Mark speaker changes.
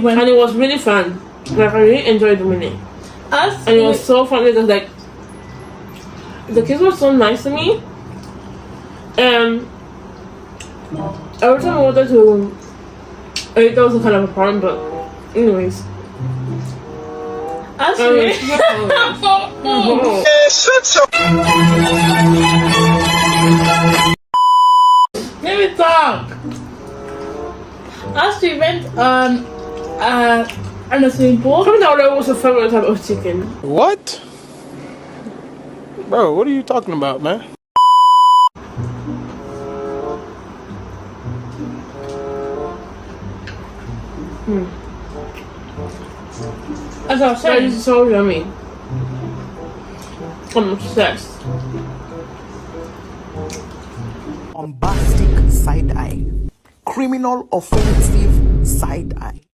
Speaker 1: and it was really fun. Like I really enjoyed doing it, and it was so fun because like the kids were so nice to me, and every time I wanted to, I think that was kind of a problem, but anyways.
Speaker 2: Actually,
Speaker 1: Let me talk.
Speaker 2: as we went on a swimming pool.
Speaker 1: Coming out there was a favorite type of chicken.
Speaker 3: What? Bro, what are you talking about, man?
Speaker 2: As I was
Speaker 1: That
Speaker 2: saying,
Speaker 1: is so yummy. I'm obsessed.
Speaker 4: Bombastic side eye. Criminal offensive side eye.